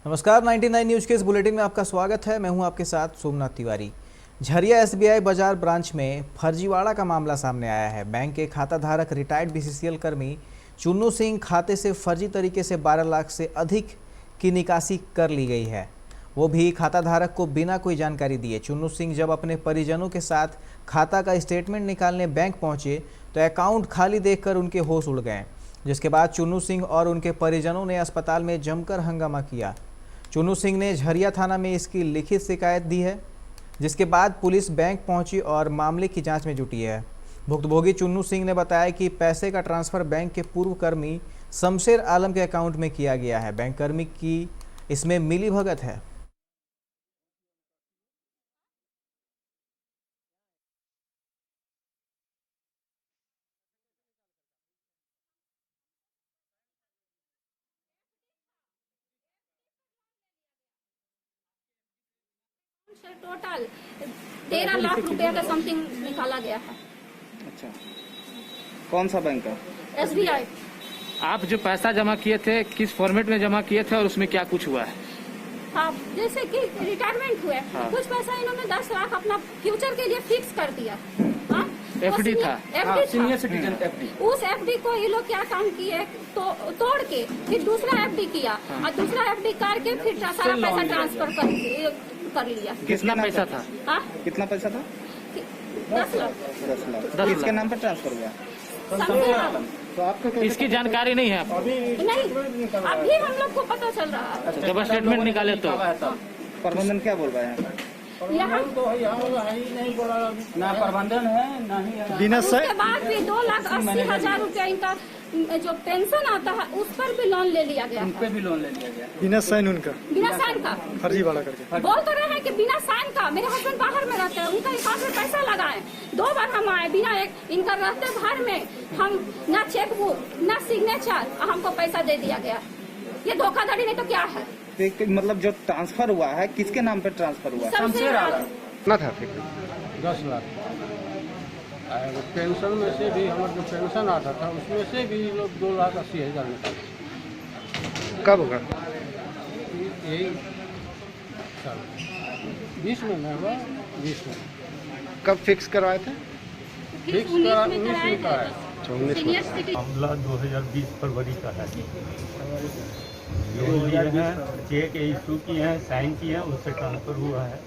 नमस्कार, 99 न्यूज के इस बुलेटिन में आपका स्वागत है। मैं हूं आपके साथ सोमनाथ तिवारी। झरिया एसबीआई बाजार ब्रांच में फर्जीवाड़ा का मामला सामने आया है। बैंक के खाता धारक रिटायर्ड बीसीसीएल कर्मी चुन्नू सिंह खाते से फर्जी तरीके से 12 लाख से अधिक की निकासी कर ली गई है, वो भी खाता धारक को बिना कोई जानकारी दिए। चुन्नू सिंह जब अपने परिजनों के साथ खाता का स्टेटमेंट निकालने बैंक पहुंचे तो अकाउंट खाली देखकर उनके होश उड़ गए, जिसके बाद चुन्नू सिंह और उनके परिजनों ने अस्पताल में जमकर हंगामा किया। चुन्नू सिंह ने झरिया थाना में इसकी लिखित शिकायत दी है, जिसके बाद पुलिस बैंक पहुंची और मामले की जांच में जुटी है। भुक्तभोगी चुन्नू सिंह ने बताया कि पैसे का ट्रांसफर बैंक के पूर्व कर्मी शमशेर आलम के अकाउंट में किया गया है। बैंक कर्मी की इसमें मिलीभगत है। टोटल 13 लाख रुपए का समथिंग निकाला गया है। अच्छा, कौन सा बैंक है? एसबीआई। आप जो पैसा जमा किए थे किस फॉर्मेट में जमा किए थे और उसमें क्या कुछ हुआ है? हाँ, जैसे कि रिटायरमेंट हुए, हाँ। कुछ पैसा इन्होंने 10 लाख अपना फ्यूचर के लिए फिक्स कर दिया। हाँ, एफडी था। Senior citizen FD. उस एफडी को ये लोग क्या काम किए, तो तोड़ के फिर दूसरा एफडी किया और दूसरा एफडी करके फिर सारा पैसा ट्रांसफर कर लिया। कितना पैसा था? हाँ, कितना पैसा था? 10 लाख। 10 लाख। 10 किसके लाख। नाम पर ट्रांसफर हुआ? शमशेर आलम। तो आपको इसकी जानकारी नहीं है आपको? नहीं, अभी हम लोग को पता चल रहा है। जब स्टेटमेंट निकाले तो प्रबंधन क्या बोल रहा है? यहाँ ना प्रबंधन है ना ही बिना उसके बाद भी 2,80,000 रुपया इनका जो पेंशन आता है उस पर भी लोन ले लिया गया उन पे है। भी लोन ले लिया गया। बिना साइन उनका बिना साइन का फर्जी वाला करके बोल तो रहे हैं कि बिना साइन का। मेरे हस्बैंड बाहर में रहते हैं, उनका अकाउंट में पैसा लगाए। 2 बार हम आए बिना इनका रहते घर में, हम ना चेकबुक ना सिग्नेचर, हमको पैसा दे दिया गया। ये धोखाधड़ी नहीं तो क्या है? मतलब जो ट्रांसफर हुआ है किसके नाम पे ट्रांसफर हुआ है? शमशेर आलम। कितना था? 10 लाख। पेंशन में से भी हमारा जो पेंशन आता था उसमें से भी लोग 2,80,000 निकाले। कब होगा? यही साल 20 में नहीं हुआ, 20 में कब फिक्स करवाए थे? फिक्स करा 19 में कराया। सीनियर सिटीजन मामला 2020 फरवरी का है। लोन लिए हैं, चेक इशू किए हैं, साइन किए हैं, उससे ट्रांसफर हुआ है।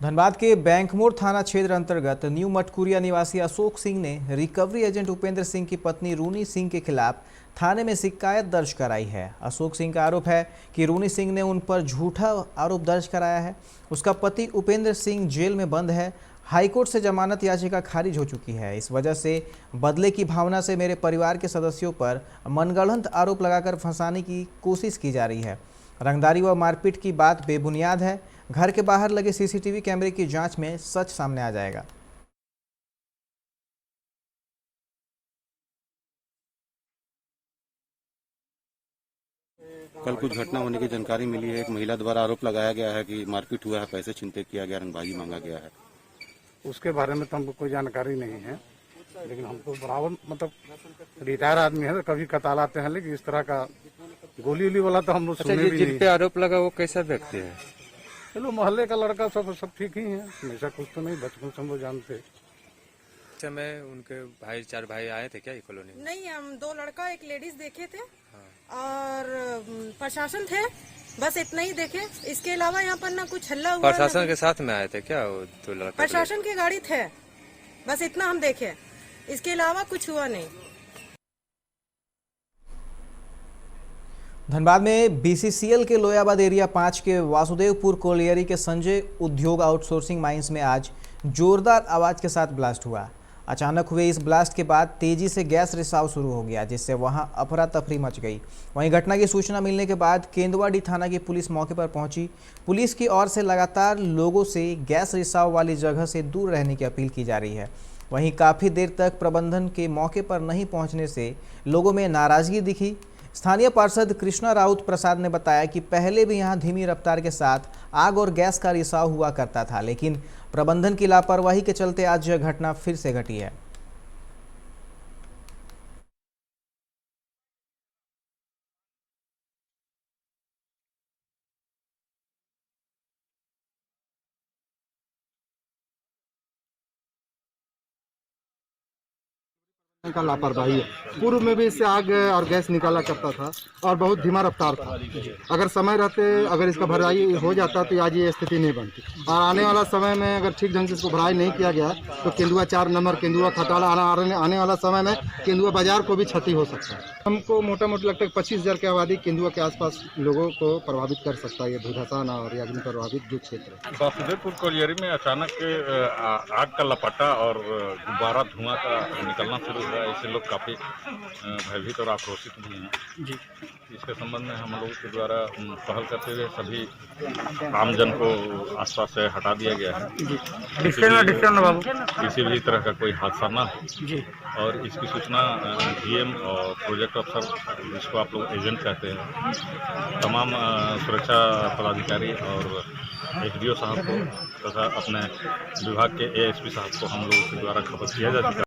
धनबाद के बैंकमोड़ थाना क्षेत्र अंतर्गत न्यू मटकुरिया निवासी अशोक सिंह ने रिकवरी एजेंट उपेंद्र सिंह की पत्नी रूनी सिंह के खिलाफ थाने में शिकायत दर्ज कराई है। अशोक सिंह का आरोप है कि रूनी सिंह ने उन पर झूठा आरोप दर्ज कराया है। उसका पति उपेंद्र सिंह जेल में बंद है। हाईकोर्ट से जमानत याचिका खारिज हो चुकी है। इस वजह से बदले की भावना से मेरे परिवार के सदस्यों पर मनगढ़ंत आरोप लगाकर फंसाने की कोशिश की जा रही है। रंगदारी व मारपीट की बात बेबुनियाद है। घर के बाहर लगे सीसीटीवी कैमरे की जांच में सच सामने आ जाएगा। कल कुछ घटना होने की जानकारी मिली है। एक महिला द्वारा आरोप लगाया गया है कि मारपीट हुआ है, पैसे छीनते किया गया, रंगबाजी मांगा गया है। उसके बारे में तो हमको कोई जानकारी नहीं है, लेकिन हमको बराबर मतलब रिटायर आदमी है तो कभी कतालाते हैं, लेकिन इस तरह का गोली उली वाला तो हम लोग सुने भी नहीं। जिन पे आरोप लगा वो कैसा व्यक्ति है? चलो मोहल्ले का लड़का सब ठीक ही है, हमेशा कुछ तो नहीं, बचपन से हम लोग जानते। समय उनके भाई 4 भाई आए थे क्या ये कॉलोनी? नहीं, हम 2 लड़का 1 लेडीज देखे थे और प्रशासन थे, बस इतना ही देखे। इसके अलावा यहाँ पर ना कुछ हल्ला हुआ। प्रशासन के साथ में आए थे क्या वो 2 लड़के? प्रशासन की गाड़ी थे, बस इतना हम देखे, इसके अलावा कुछ हुआ नहीं। धनबाद में बीसीसीएल के लोयाबाद एरिया 5 के वासुदेवपुर कोलियरी के संजय उद्योग आउटसोर्सिंग माइंस में आज जोरदार आवाज के साथ ब्लास्ट हुआ। अचानक हुए इस ब्लास्ट के बाद तेजी से गैस रिसाव शुरू हो गया, जिससे वहां अफरा तफरी मच गई। वहीं घटना की सूचना मिलने के बाद केंदुआडी थाना की पुलिस मौके पर पहुंची। पुलिस की ओर से लगातार लोगों से गैस रिसाव वाली जगह से दूर रहने की अपील की जा रही है। वहीं काफ़ी देर तक प्रबंधन के मौके पर नहीं पहुंचने से लोगों में नाराजगी दिखी। स्थानीय पार्षद कृष्णा राउत प्रसाद ने बताया कि पहले भी यहां धीमी रफ्तार के साथ आग और गैस का रिसाव हुआ करता था, लेकिन प्रबंधन की लापरवाही के चलते आज यह घटना फिर से घटी है। का लापरवाही है। पूर्व में भी इससे आग और गैस निकाला करता था और बहुत धीमा रफ्तार था। अगर समय रहते अगर इसका भराई हो जाता तो आज ये स्थिति नहीं बनती। और आने वाला समय में अगर ठीक ढंग से इसको भराई नहीं किया गया तो केंदुआ 4 नंबर, केंदुआ खटाला आने वाला समय में केंदुआ बाजार को भी क्षति हो सकता है। हमको मोटा मोटा लगता है 25,000 की आबादी केंदुआ के आसपास लोगों को प्रभावित कर सकता है। ये भूधासान और अग्नि प्रभावित जो क्षेत्र है। वासुदेवपुर कोलियरी में अचानक आग का लपटा और गुब्बारा धुआं का निकलना शुरू हुआ। इससे लोग काफ़ी भयभीत और आक्रोशित भी हैं जी। इसके संबंध में हम लोगों के द्वारा पहल करते हुए सभी आमजन को आसपास से हटा दिया गया है। किसी भी तरह का कोई हादसा ना हो जी। और इसकी सूचना डीएम और प्रोजेक्ट अफसर, जिसको आप लोग एजेंट कहते हैं, तमाम सुरक्षा पदाधिकारी और एसडीओ साहब को तथा अपने विभाग के एएसपी साहब को हम लोगों के द्वारा खबर किया जा चुका है।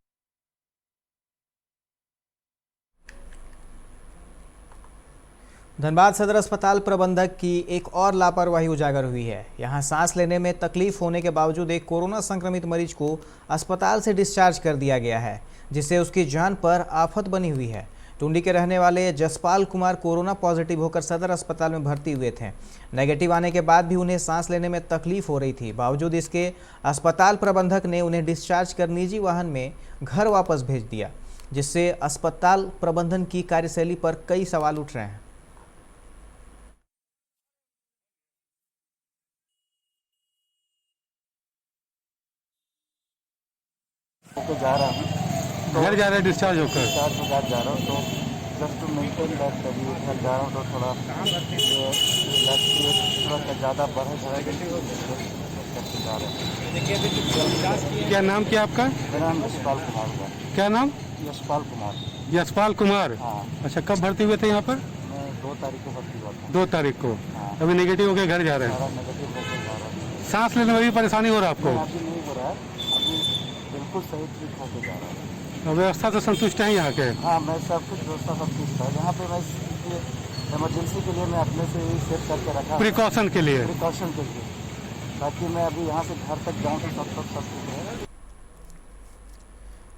धनबाद सदर अस्पताल प्रबंधक की एक और लापरवाही उजागर हुई है। यहां सांस लेने में तकलीफ होने के बावजूद एक कोरोना संक्रमित मरीज को अस्पताल से डिस्चार्ज कर दिया गया है, जिससे उसकी जान पर आफत बनी हुई है। टुंडी के रहने वाले जसपाल कुमार कोरोना पॉजिटिव होकर सदर अस्पताल में भर्ती हुए थे। नेगेटिव आने के बाद भी उन्हें सांस लेने में तकलीफ हो रही थी। बावजूद इसके अस्पताल प्रबंधक ने उन्हें डिस्चार्ज कर निजी वाहन में घर वापस भेज दिया, जिससे अस्पताल प्रबंधन की कार्यशैली पर कई सवाल उठ रहे हैं। जा रहा हूँ तो घर जा रहे डिस्चार्ज होकर जा रहा हूँ तो जस्ट मेंटेन लाइफ कभी घर जा रहा हूँ तो थोड़ा ज़्यादा बढ़े जा रहा है। क्या नाम क्या आपका? मेरा नाम यशपाल कुमार हुआ। क्या नाम? यशपाल कुमार। यशपाल कुमार। हाँ। अच्छा, कब भर्ती हुए थे यहाँ पर? मैं 2 तारीख को भर्ती हुआ था। 2 तारीख को। हाँ। अभी नेगेटिव होकर घर जा रहे हैं। नेगेटिव होकर जा रहा है। सांस लेने में भी परेशानी हो रहा है आपको? अभी नहीं हो रहा है, अभी बिल्कुल सही ठीक होकर जा रहा है। व्यवस्था से संतुष्ट है यहाँ के? हाँ, मैं सब कुछ व्यवस्था सब ठीक था। यहाँ पे मैं इमरजेंसी के लिए मैं अपने से ही सेट करके रखा, प्रिकॉशन के लिए, ताकि मैं अभी यहाँ से घर तक जाऊँ तो सब कुछ है।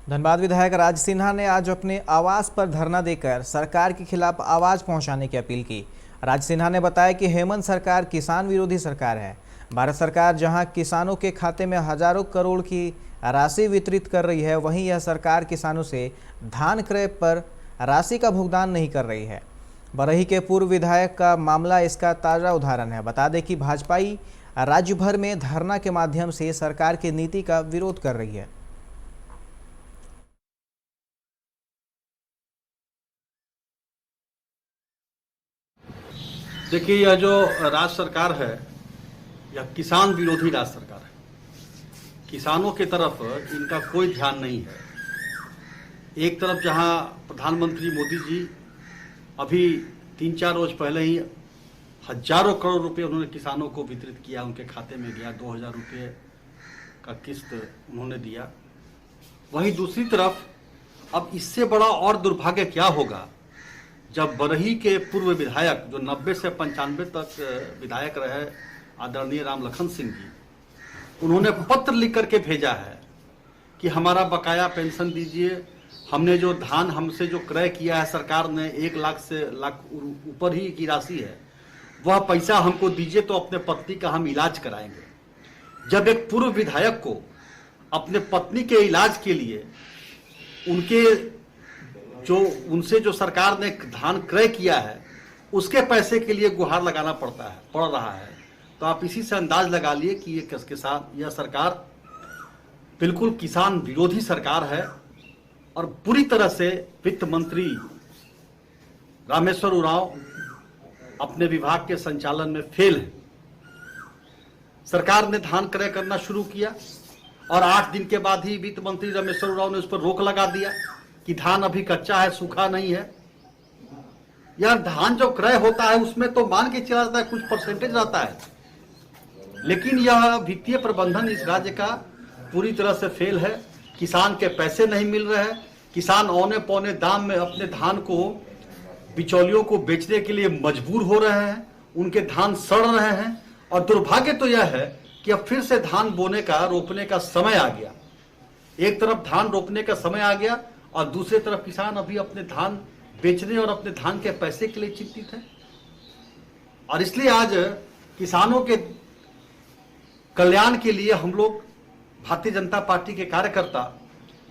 धनबाद विधायक राज सिन्हा ने आज अपने आवास पर धरना देकर सरकार के खिलाफ आवाज पहुंचाने की अपील की। राज सिन्हा ने बताया कि हेमंत सरकार किसान विरोधी सरकार है। भारत सरकार जहां किसानों के खाते में हजारों करोड़ की राशि वितरित कर रही है, वहीं यह सरकार किसानों से धान क्रय पर राशि का भुगतान नहीं कर रही है। बरही के पूर्व विधायक का मामला इसका ताज़ा उदाहरण है। बता दें कि भाजपाई राज्य भर में धरना के माध्यम से सरकार की नीति का विरोध कर रही है। देखिए, यह जो राज्य सरकार है यह किसान विरोधी राज्य सरकार है। किसानों की तरफ इनका कोई ध्यान नहीं है। एक तरफ जहां प्रधानमंत्री मोदी जी अभी 3-4 रोज पहले ही हजारों करोड़ रुपए उन्होंने किसानों को वितरित किया, उनके खाते में गया, 2000 रुपये का किस्त उन्होंने दिया। वहीं दूसरी तरफ अब इससे बड़ा और दुर्भाग्य क्या होगा जब बरही के पूर्व विधायक जो 90 से 95 तक विधायक रहे, आदरणीय राम लखन सिंह जी, उन्होंने पत्र लिख करके भेजा है कि हमारा बकाया पेंशन दीजिए, हमने जो धान हमसे जो क्रय किया है सरकार ने 1 लाख से लाख ऊपर ही की राशि है, वह पैसा हमको दीजिए तो अपने पत्नी का हम इलाज कराएंगे। जब एक पूर्व विधायक को अपने पत्नी के इलाज के लिए उनसे जो सरकार ने धान क्रय किया है उसके पैसे के लिए गुहार लगाना पड़ रहा है, तो आप इसी से अंदाज लगा लिए कि ये किसके साथ यह सरकार बिल्कुल किसान विरोधी सरकार है और पूरी तरह से वित्त मंत्री रामेश्वर उरांव अपने विभाग के संचालन में फेल है। सरकार ने धान क्रय करना शुरू किया और 8 दिन के बाद ही वित्त मंत्री रामेश्वर उरांव ने उस पर रोक लगा दिया कि धान अभी कच्चा है, सूखा नहीं है। यार धान जो क्रय होता है उसमें तो मान के चला जाता है, कुछ परसेंटेज रहता है, लेकिन यह वित्तीय प्रबंधन इस राज्य का पूरी तरह से फेल है। किसान के पैसे नहीं मिल रहे हैं, किसान औने पौने दाम में अपने धान को बिचौलियों को बेचने के लिए मजबूर हो रहे हैं, उनके धान सड़ रहे हैं और दुर्भाग्य तो यह है कि अब फिर से धान बोने का रोपने का समय आ गया। एक तरफ धान रोपने का समय आ गया और दूसरी तरफ किसान अभी अपने धान बेचने और अपने धान के पैसे के लिए चिंतित है। और इसलिए आज किसानों के कल्याण के लिए हम लोग भारतीय जनता पार्टी के कार्यकर्ता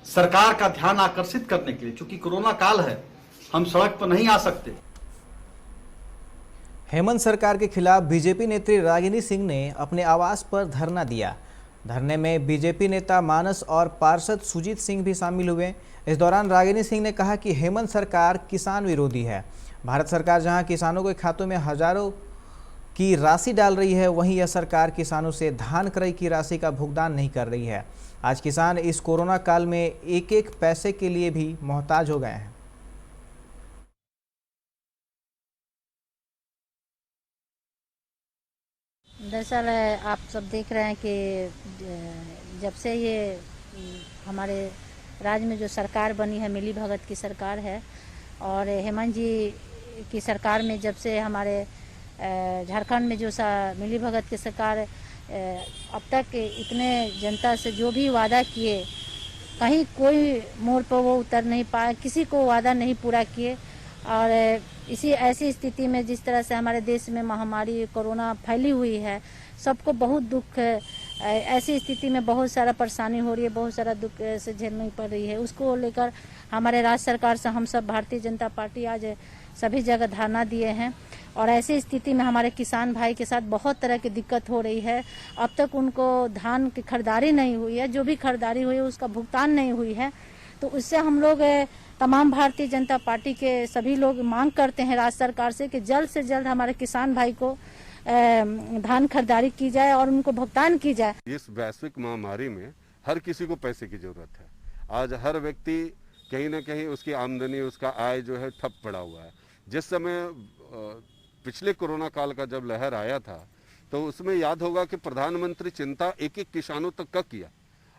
सरकार का ध्यान आकर्षित करने के लिए, चूंकि कोरोना काल है, हम सड़क पर नहीं आ सकते। हेमंत सरकार के खिलाफ बीजेपी नेत्री रागिनी सिंह ने अपने आवास पर धरना दिया। धरने में बीजेपी नेता मानस और पार्षद सुजीत सिंह भी शामिल हुए। इस दौरान रागिनी सिंह ने कहा कि हेमंत सरकार किसान विरोधी है। भारत सरकार जहां किसानों के खातों में हजारों की राशि डाल रही है, वहीं यह सरकार किसानों से धान क्रय की राशि का भुगतान नहीं कर रही है। आज किसान इस कोरोना काल में एक एक पैसे के लिए भी मोहताज हो गए हैं। दरअसल आप सब देख रहे हैं कि जब से ये हमारे राज्य में जो सरकार बनी है, मिली भगत की सरकार है, और हेमंत जी की सरकार में जब से हमारे झारखंड में जो मिली भगत की सरकार अब तक इतने जनता से जो भी वादा किए, कहीं कोई मोड़ पर वो उतर नहीं पाए, किसी को वादा नहीं पूरा किए। और इसी ऐसी स्थिति में जिस तरह से हमारे देश में महामारी कोरोना फैली हुई है, सबको बहुत दुख है। ऐसी स्थिति में बहुत सारा परेशानी हो रही है, बहुत सारा दुख से झेलनी पड़ रही है। उसको लेकर हमारे राज्य सरकार से हम सब भारतीय जनता पार्टी आज सभी जगह धरना दिए हैं। और ऐसी स्थिति में हमारे किसान भाई के साथ बहुत तरह की दिक्कत हो रही है। अब तक उनको धान की खरीदारी नहीं हुई है, जो भी खरीदारी हुई है उसका भुगतान नहीं हुई है। तो उससे हम लोग तमाम भारतीय जनता पार्टी के सभी लोग मांग करते हैं राज्य सरकार से कि जल्द से जल्द हमारे किसान भाई को धान खरीदारी की जाए और उनको भुगतान की जाए। इस वैश्विक महामारी में हर किसी को पैसे की जरूरत है। आज हर व्यक्ति कहीं ना कहीं उसकी आमदनी, उसका आय जो है ठप पड़ा हुआ है। जिस समय पिछले कोरोना काल का जब लहर आया था, तो उसमें याद होगा कि प्रधानमंत्री चिंता एक एक किसानों तक का किया,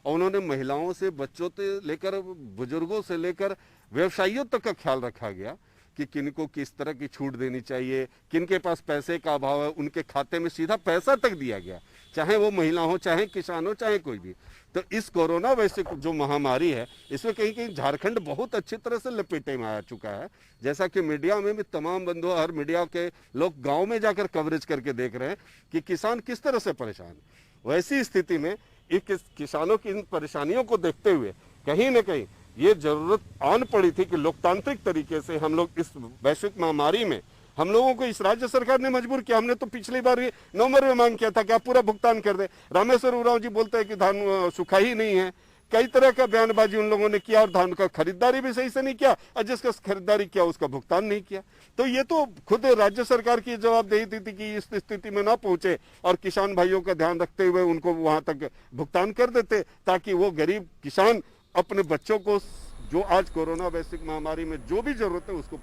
और उन्होंने महिलाओं से, बच्चों से लेकर, बुजुर्गों से लेकर व्यवसायियों तक का ख्याल रखा गया कि किनको किस तरह की छूट देनी चाहिए, किनके पास पैसे का अभाव है, उनके खाते में सीधा पैसा तक दिया गया, चाहे वो महिला हो, चाहे किसान हो, चाहे कोई भी। तो इस कोरोना वैश्विक जो महामारी है, इसमें कहीं कहीं झारखंड बहुत अच्छी तरह से लपेटे में आ चुका है। जैसा कि मीडिया में भी तमाम बंधु, हर मीडिया के लोग गांव में जाकर कवरेज करके देख रहे हैं कि किसान किस तरह से परेशान है। वैसी स्थिति में किसानों की इन परेशानियों को देखते हुए कहीं न कहीं ये जरूरत आन पड़ी थी कि लोकतांत्रिक तरीके से हम लोग इस वैश्विक महामारी में, हम लोगों को इस राज्य सरकार ने मजबूर किया। हमने तो पिछली बार नवंबर में मांग किया था कि आप पूरा भुगतान कर दे। रामेश्वर उरांव जी बोलते हैं कि धान सूखा ही नहीं है। कई तरह का बयानबाजी उन लोगों ने किया और धान का खरीदारी भी सही से नहीं किया, और जिसका खरीदारी किया उसका भुगतान नहीं किया। तो ये तो खुद राज्य सरकार की जवाबदेही थी कि इस स्थिति में ना पहुंचे और किसान भाइयों का ध्यान रखते हुए उनको वहां तक भुगतान कर देते, ताकि वो गरीब किसान अपने बच्चों को जो आज कोरोना वैश्विक महामारी में जो भी जरूरत है उसको।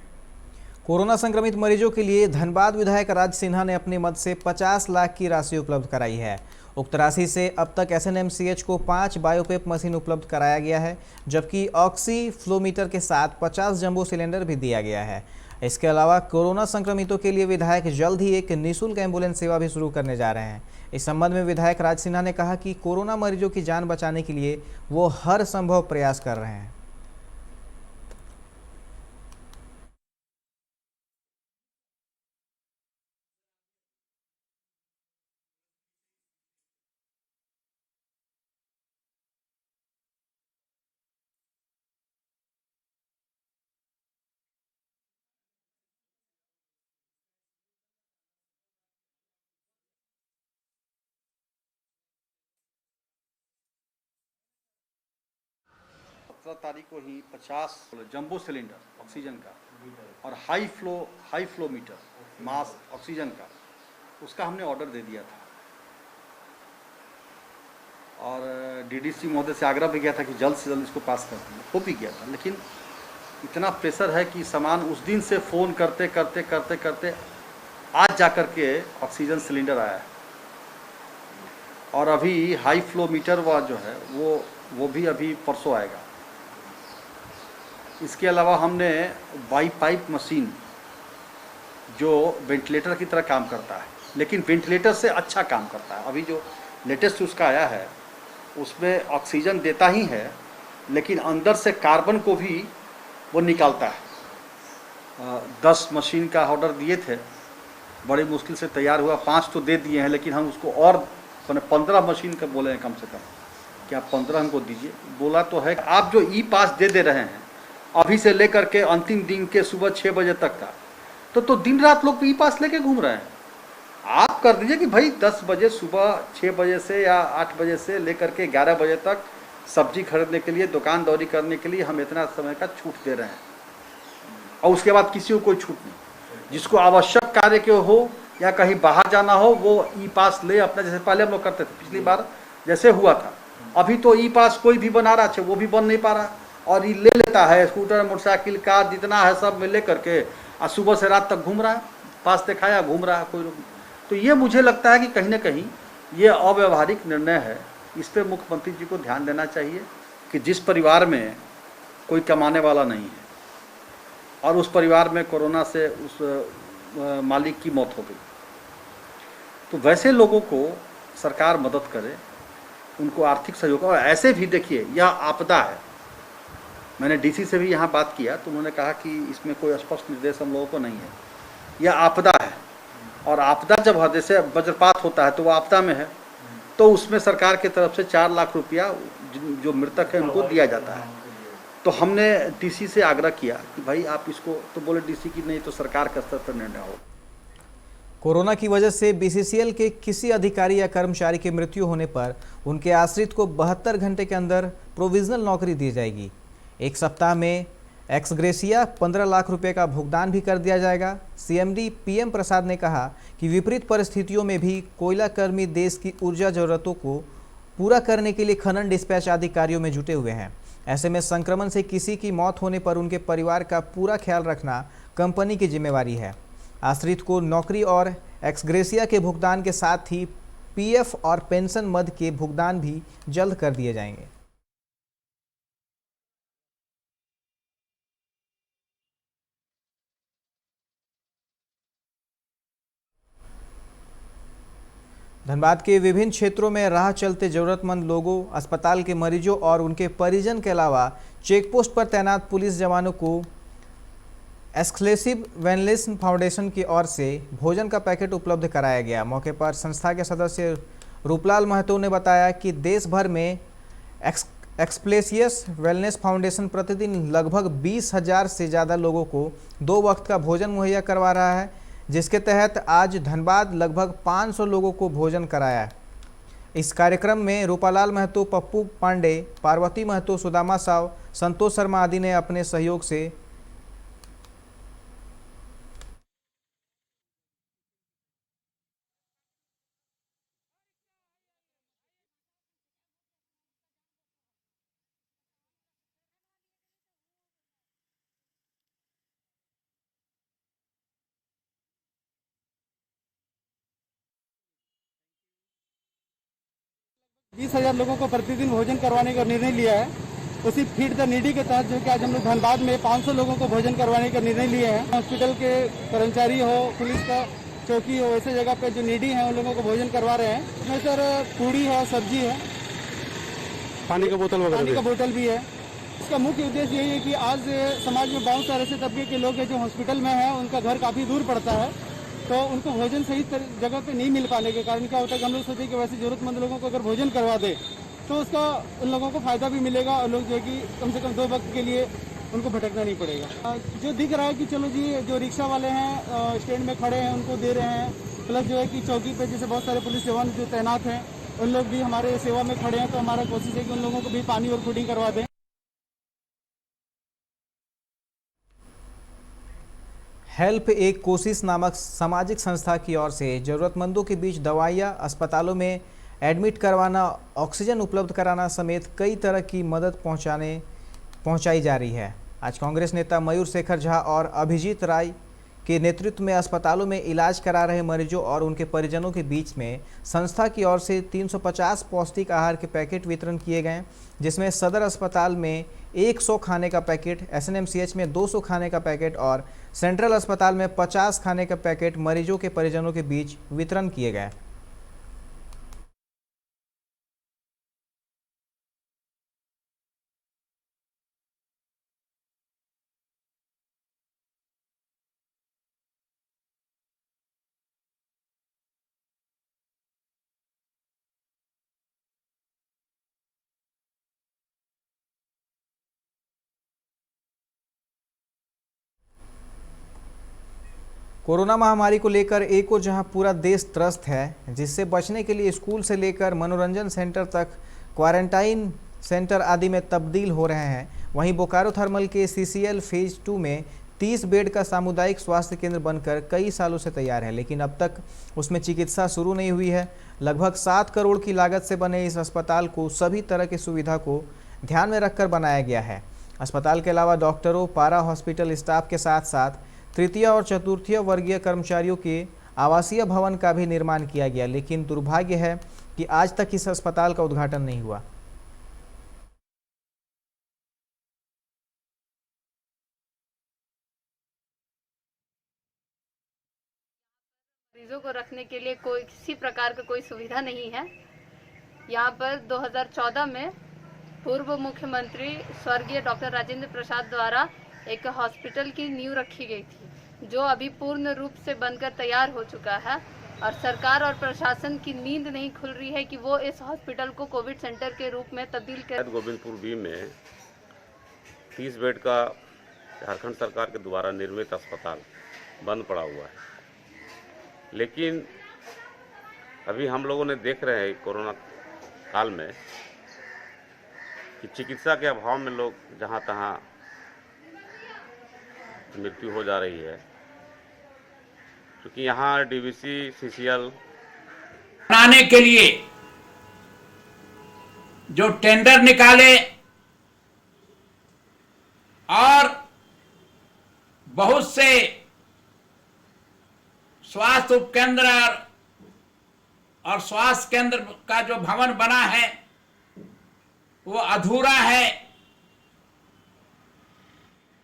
कोरोना संक्रमित मरीजों के लिए धनबाद विधायक राज सिन्हा ने अपनी मद से 50 लाख की राशि उपलब्ध कराई है। उक्त राशि से अब तक एसएनएमसीएच को 5 बायोपेप मशीन उपलब्ध कराया गया है, जबकि ऑक्सी फ्लोमीटर के साथ 50 जंबो सिलेंडर भी दिया गया है। इसके अलावा कोरोना संक्रमितों के लिए विधायक जल्द ही एक निःशुल्क एम्बुलेंस सेवा भी शुरू करने जा रहे हैं। इस संबंध में विधायक राज सिन्हा ने कहा कि कोरोना मरीजों की जान बचाने के लिए वो हर संभव प्रयास कर रहे हैं। 17 तारीख को ही 50 जंबो सिलेंडर ऑक्सीजन का और हाई फ्लो मीटर मास ऑक्सीजन का, उसका हमने ऑर्डर दे दिया था और डीडीसी महोदय से आग्रह भी किया था कि जल्द से जल्द इसको पास कर दें, हो भी गया था। लेकिन इतना प्रेशर है कि सामान उस दिन से फ़ोन करते करते करते करते आज जाकर के ऑक्सीजन सिलेंडर आया है और अभी हाई फ्लो मीटर व जो है वो भी अभी परसों आएगा। इसके अलावा हमने बाई पाइप मशीन जो वेंटिलेटर की तरह काम करता है, लेकिन वेंटिलेटर से अच्छा काम करता है, अभी जो लेटेस्ट उसका आया है उसमें ऑक्सीजन देता ही है लेकिन अंदर से कार्बन को भी वो निकालता है। 10 मशीन का ऑर्डर दिए थे, बड़ी मुश्किल से तैयार हुआ, 5 तो दे दिए हैं, लेकिन हम उसको और 15 मशीन का बोले हैं कम से कम कि आप 15 हमको दीजिए। बोला तो है आप जो ई पास दे रहे हैं अभी से लेकर के अंतिम दिन के सुबह 6 बजे तक का, तो दिन रात लोग ई पास लेके घूम रहे हैं। आप कर दीजिए कि भाई 10 बजे सुबह 6 बजे से या 8 बजे से लेकर के 11 बजे तक सब्जी खरीदने के लिए, दुकानदौरी करने के लिए हम इतना समय का छूट दे रहे हैं और उसके बाद किसी को कोई छूट नहीं। जिसको आवश्यक कार्य के हो या कहीं बाहर जाना हो वो ई पास ले अपना, जैसे पहले हम लोग करते थे, पिछली बार जैसे हुआ था। अभी तो ई पास कोई भी बना रहा है, वो भी बन नहीं पा रहा और ये ले लेता है, स्कूटर मोटरसाइकिल कार जितना है सब में ले करके और सुबह से रात तक घूम रहा है, पास दिखाया घूम रहा है कोई। तो ये मुझे लगता है कि कहीं ना कहीं ये अव्यवहारिक निर्णय है। इस पर मुख्यमंत्री जी को ध्यान देना चाहिए कि जिस परिवार में कोई कमाने वाला नहीं है और उस परिवार में कोरोना से उस मालिक की मौत हो गई, तो वैसे लोगों को सरकार मदद करे, उनको आर्थिक सहयोग। और ऐसे भी देखिए यह आपदा है, मैंने डीसी से भी यहाँ बात किया तो उन्होंने कहा कि इसमें कोई स्पष्ट निर्देश हम लोगों को नहीं है, यह आपदा है और आपदा जब जैसे वज्रपात होता है तो वो आपदा में है, तो उसमें सरकार की तरफ से 4 लाख रुपया जो मृतक है उनको दिया जाता है। तो हमने डीसी से आग्रह किया कि भाई आप इसको, तो बोले डीसी की नहीं तो सरकार के स्तर पर निर्णय हो। कोरोना की वजह से बीसीसीएल के किसी अधिकारी या कर्मचारी की मृत्यु होने पर उनके आश्रित को 72 घंटे के अंदर प्रोविजनल नौकरी दी जाएगी। 1 सप्ताह में एक्स ग्रेसिया 15 लाख रुपए का भुगतान भी कर दिया जाएगा। सीएमडी पीएम प्रसाद ने कहा कि विपरीत परिस्थितियों में भी कोयला कर्मी देश की ऊर्जा जरूरतों को पूरा करने के लिए खनन डिस्पैच आदि कार्यों में जुटे हुए हैं। ऐसे में संक्रमण से किसी की मौत होने पर उनके परिवार का पूरा ख्याल रखना कंपनी की जिम्मेवारी है। आश्रित को नौकरी और एक्स ग्रेसिया के भुगतान के साथ ही पीएफ और पेंशन मद के भुगतान भी जल्द कर दिए जाएंगे। धनबाद के विभिन्न क्षेत्रों में राह चलते जरूरतमंद लोगों, अस्पताल के मरीजों और उनके परिजन के अलावा चेकपोस्ट पर तैनात पुलिस जवानों को एक्सक्लूसिव वेलनेस फाउंडेशन की ओर से भोजन का पैकेट उपलब्ध कराया गया। मौके पर संस्था के सदस्य रूपलाल महतो ने बताया कि देश भर में एक्सप्लेसियस वेलनेस फाउंडेशन प्रतिदिन लगभग 20,000 से ज़्यादा लोगों को 2 वक्त का भोजन मुहैया करवा रहा है, जिसके तहत आज धनबाद लगभग 500 लोगों को भोजन कराया। इस कार्यक्रम में रूपालाल महतो, पप्पू पांडे, पार्वती महतो, सुदामा साव, संतोष शर्मा आदि ने अपने सहयोग से बीस 20,000 लोगों को प्रतिदिन भोजन करवाने का निर्णय लिया है। उसी फीड द नीडी के तहत जो कि आज हम लोग धनबाद में 500 लोगों को भोजन करवाने का निर्णय लिए हैं। हॉस्पिटल के कर्मचारी हो, पुलिस का चौकी हो, ऐसे जगह पे जो नीडी हैं उन लोगों को भोजन करवा रहे हैं। इसमें सर पूड़ी है, सब्जी है, पानी का बोतल भी है। इसका मुख्य उद्देश्य यही है कि आज समाज में बहुत सारे ऐसे तबके के लोग हैं जो हॉस्पिटल में हैं, उनका घर काफ़ी दूर पड़ता है, तो उनको भोजन सही जगह पे नहीं मिल पाने के कारण क्या होता है कि हम लोग सोचे कि वैसे ज़रूरतमंद लोगों को अगर भोजन करवा दे तो उसका उन लोगों को फ़ायदा भी मिलेगा और लोग जो है कि कम से कम 2 वक्त के लिए उनको भटकना नहीं पड़ेगा। जो दिख रहा है कि चलो जी जो रिक्शा वाले हैं स्टैंड में खड़े हैं उनको दे रहे हैं, प्लस जो है कि चौकी पे जैसे बहुत सारे पुलिस जवान जो तैनात हैं उन लोग भी हमारे सेवा में खड़े हैं, तो हमारा कोशिश है कि उन लोगों को भी पानी और फूडिंग करवा दें। हेल्प एक कोशिश नामक सामाजिक संस्था की ओर से जरूरतमंदों के बीच दवाइयाँ, अस्पतालों में एडमिट करवाना, ऑक्सीजन उपलब्ध कराना समेत कई तरह की मदद पहुंचाई जा रही है। आज कांग्रेस नेता मयूर शेखर झा और अभिजीत राय के नेतृत्व में अस्पतालों में इलाज करा रहे मरीजों और उनके परिजनों के बीच में संस्था की ओर से 350 पौष्टिक आहार के पैकेट वितरण किए गए, जिसमें सदर अस्पताल में 100 खाने का पैकेट, एसएनएमसीएच में 200 खाने का पैकेट और सेंट्रल अस्पताल में 50 खाने का पैकेट मरीजों के परिजनों के बीच वितरण किए गए। कोरोना महामारी को लेकर एक और जहां पूरा देश त्रस्त है, जिससे बचने के लिए स्कूल से लेकर मनोरंजन सेंटर तक क्वारंटाइन सेंटर आदि में तब्दील हो रहे हैं, वहीं बोकारो थर्मल के CCL फेज 2 में 30 बेड का सामुदायिक स्वास्थ्य केंद्र बनकर कई सालों से तैयार है, लेकिन अब तक उसमें चिकित्सा शुरू नहीं हुई है। लगभग 7 करोड़ की लागत से बने इस अस्पताल को सभी तरह की सुविधा को ध्यान में रखकर बनाया गया है। अस्पताल के अलावा डॉक्टरों, पारा हॉस्पिटल स्टाफ के साथ साथ तृतीय और चतुर्थीय वर्गीय कर्मचारियों के आवासीय भवन का भी निर्माण किया गया, लेकिन दुर्भाग्य है कि आज तक इस अस्पताल का उद्घाटन नहीं हुआ। मरीजों को रखने के लिए किसी प्रकार का कोई सुविधा नहीं है। यहाँ पर 2014 में पूर्व मुख्यमंत्री स्वर्गीय डॉक्टर राजेंद्र प्रसाद द्वारा एक हॉस्पिटल की नींव रखी गई थी, जो अभी पूर्ण रूप से बनकर तैयार हो चुका है और सरकार और प्रशासन की नींद नहीं खुल रही है कि वो इस हॉस्पिटल को कोविड सेंटर के रूप में तब्दील कर। गोविंदपुर बी में 30 बेड का झारखंड सरकार के द्वारा निर्मित अस्पताल बंद पड़ा हुआ है, लेकिन अभी हम लोगों ने देख रहे हैं कोरोना काल में कि चिकित्सा के अभाव में लोग जहां तहां मृत्यु हो जा रही है, क्योंकि यहाँ DVC CCL बनाने के लिए जो टेंडर निकाले और बहुत से स्वास्थ्य उपकेंद्र और स्वास्थ्य केंद्र का जो भवन बना है वो अधूरा है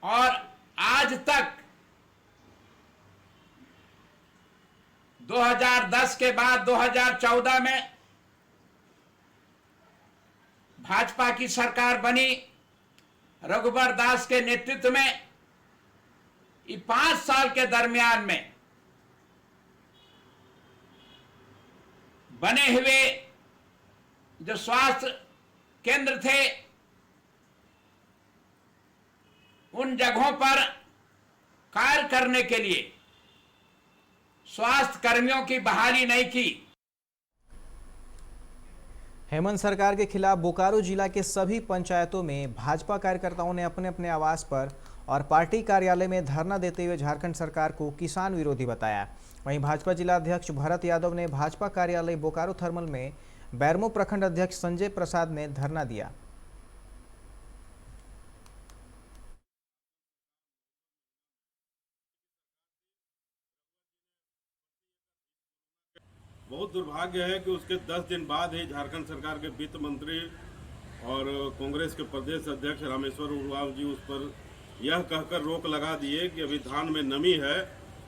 और आज तक 2010 के बाद 2014 में भाजपा की सरकार बनी, रघुबर दास के नेतृत्व में 5 साल के दरमियान में बने हुए जो स्वास्थ्य केंद्र थे उन जगहों पर कार्य करने के लिए स्वास्थ्य कर्मियों की बहाली नहीं की। हेमंत सरकार के खिलाफ बोकारो जिला के सभी पंचायतों में भाजपा कार्यकर्ताओं ने अपने अपने आवास पर और पार्टी कार्यालय में धरना देते हुए झारखंड सरकार को किसान विरोधी बताया। वहीं भाजपा जिला अध्यक्ष भरत यादव ने भाजपा कार्यालय बोकारो थर्मल में बैरमो प्रखंड अध्यक्ष संजय प्रसाद ने धरना दिया। बहुत दुर्भाग्य है कि उसके 10 दिन बाद ही झारखंड सरकार के वित्त मंत्री और कांग्रेस के प्रदेश अध्यक्ष रामेश्वर उरांव जी उस पर यह कहकर रोक लगा दिए कि अभी धान में नमी है,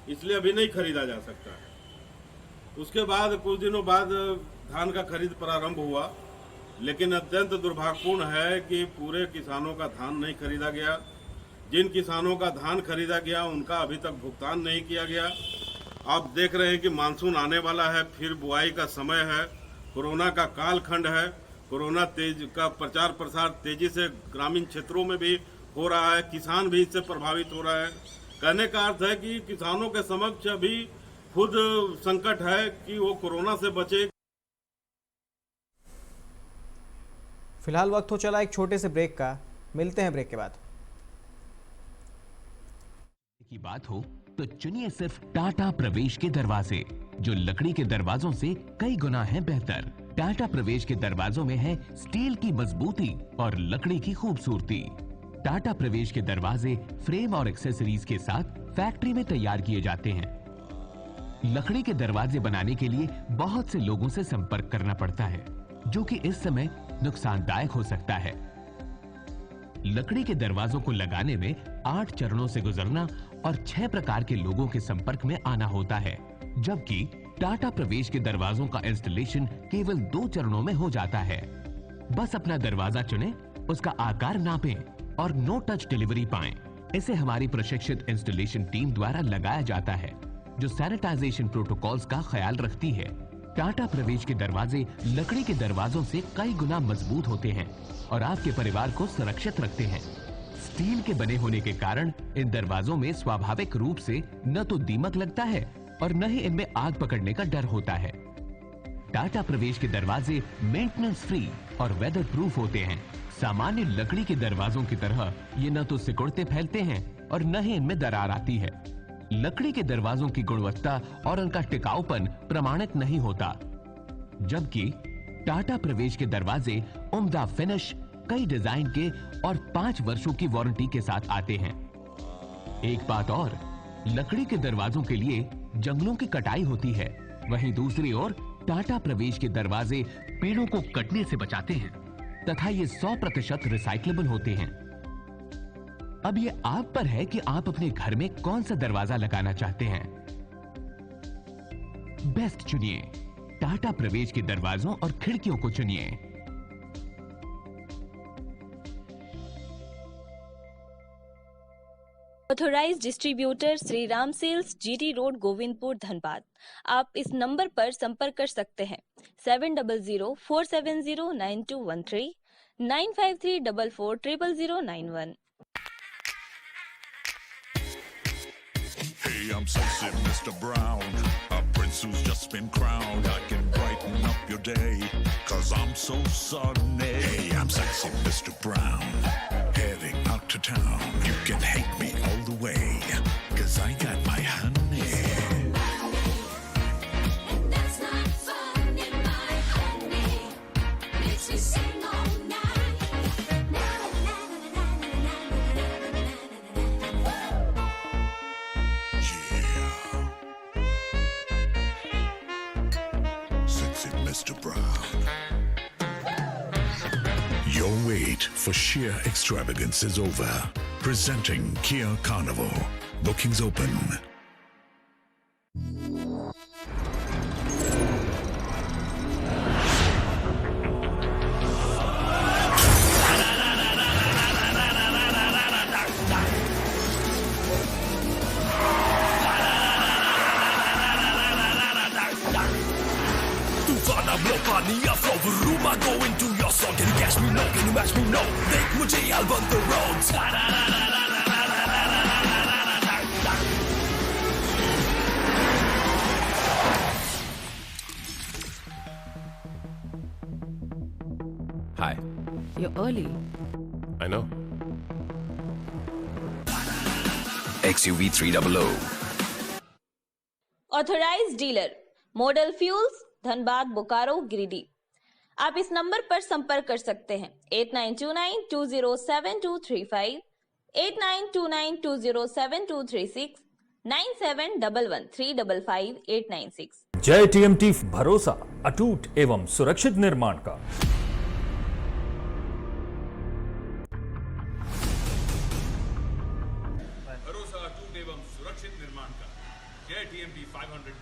इसलिए अभी नहीं खरीदा जा सकता है। उसके बाद कुछ दिनों बाद धान का खरीद प्रारंभ हुआ, लेकिन अत्यंत दुर्भाग्यपूर्ण है कि पूरे किसानों का धान नहीं खरीदा गया। जिन किसानों का धान खरीदा गया उनका अभी तक भुगतान नहीं किया गया। आप देख रहे हैं कि मानसून आने वाला है, फिर बुआई का समय है, कोरोना का कालखंड है, कोरोना का प्रचार प्रसार तेजी से ग्रामीण क्षेत्रों में भी हो रहा है, किसान भी इससे प्रभावित हो रहा है। कहने का अर्थ है कि किसानों के समक्ष अभी खुद संकट है कि वो कोरोना से बचे। फिलहाल वक्त हो चला एक छोटे से ब्रेक का, मिलते हैं ब्रेक के बाद। की बात हो तो चुनिए सिर्फ टाटा प्रवेश के दरवाजे, जो लकड़ी के दरवाजों से कई गुना है बेहतर। टाटा प्रवेश के दरवाजों में है स्टील की मजबूती और लकड़ी की खूबसूरती। टाटा प्रवेश के दरवाजे फ्रेम और एक्सेसरीज के साथ फैक्ट्री में तैयार किए जाते हैं। लकड़ी के दरवाजे बनाने के लिए बहुत से लोगों से संपर्क करना पड़ता है, जो कि इस समय नुकसानदायक हो सकता है। लकड़ी के दरवाजों को लगाने में 8 चरणों से गुजरना और 6 प्रकार के लोगों के संपर्क में आना होता है, जबकि टाटा प्रवेश के दरवाजों का इंस्टॉलेशन केवल 2 चरणों में हो जाता है। बस अपना दरवाजा चुनें, उसका आकार नापें और नो टच डिलीवरी पाएं। इसे हमारी प्रशिक्षित इंस्टॉलेशन टीम द्वारा लगाया जाता है, जो सैनिटाइजेशन प्रोटोकॉल्स का ख्याल रखती है। टाटा प्रवेश के दरवाजे लकड़ी के दरवाजों से कई गुना मजबूत होते हैं और आपके परिवार को सुरक्षित रखते हैं। स्टील के बने होने के कारण इन दरवाजों में स्वाभाविक रूप से न तो दीमक लगता है और न ही इनमें आग पकड़ने का डर होता है। टाटा प्रवेश के दरवाजे मेंटेनेंस फ्री और वेदर प्रूफ होते हैं। सामान्य लकड़ी के दरवाजों की तरह ये न तो सिकुड़ते फैलते हैं और न ही इनमें दरार आती है। लकड़ी के दरवाजों की गुणवत्ता और उनका टिकाऊपन प्रमाणित नहीं होता, जबकि टाटा प्रवेश के दरवाजे उम्दा फिनिश, कई डिजाइन के और 5 वर्षों की वारंटी के साथ आते हैं। एक बात और, लकड़ी के दरवाजों के लिए जंगलों की कटाई होती है, वहीं दूसरी ओर टाटा प्रवेश के दरवाजे पेड़ों को कटने से बचाते हैं तथा ये 100% रिसाइक्लेबल होते हैं। अब ये आप पर है कि आप अपने घर में कौन सा दरवाजा लगाना चाहते हैं। बेस्ट चुनिए, टाटा प्रवेश के दरवाजों और खिड़कियों को चुनिए। Authorised distributor Shri Ram sales, GT road, Govindpur, Dhanbad. आप इस नंबर पर संपर्क कर सकते हैं 7004709213 9534400091। Hey, I'm sexy Mr. Brown, a prince who's just been crowned. I can brighten up your day, 'cause I'm so sunny. Hey, I'm sexy Mr. Brown, heading out to town. You can hate me all the way, 'cause I got my honey. And that's not funny, my honey. Makes me sing all night. Mr. Brown. Your wait for sheer extravagance is over. Presenting Kia Carnival. Bookings open. Hi. You're early. I know. XUV 300. Authorised dealer, model fuels, Dhanbad, Bokaro, Giridih. आप इस number पर संपर्क कर सकते हैं 8929207235, 8929207236, 9711355896। जय TMT, भरोसा अटूट एवं सुरक्षित निर्माण का। भरोसा अटूट एवं सुरक्षित निर्माण का। जय टीएमटी 500D।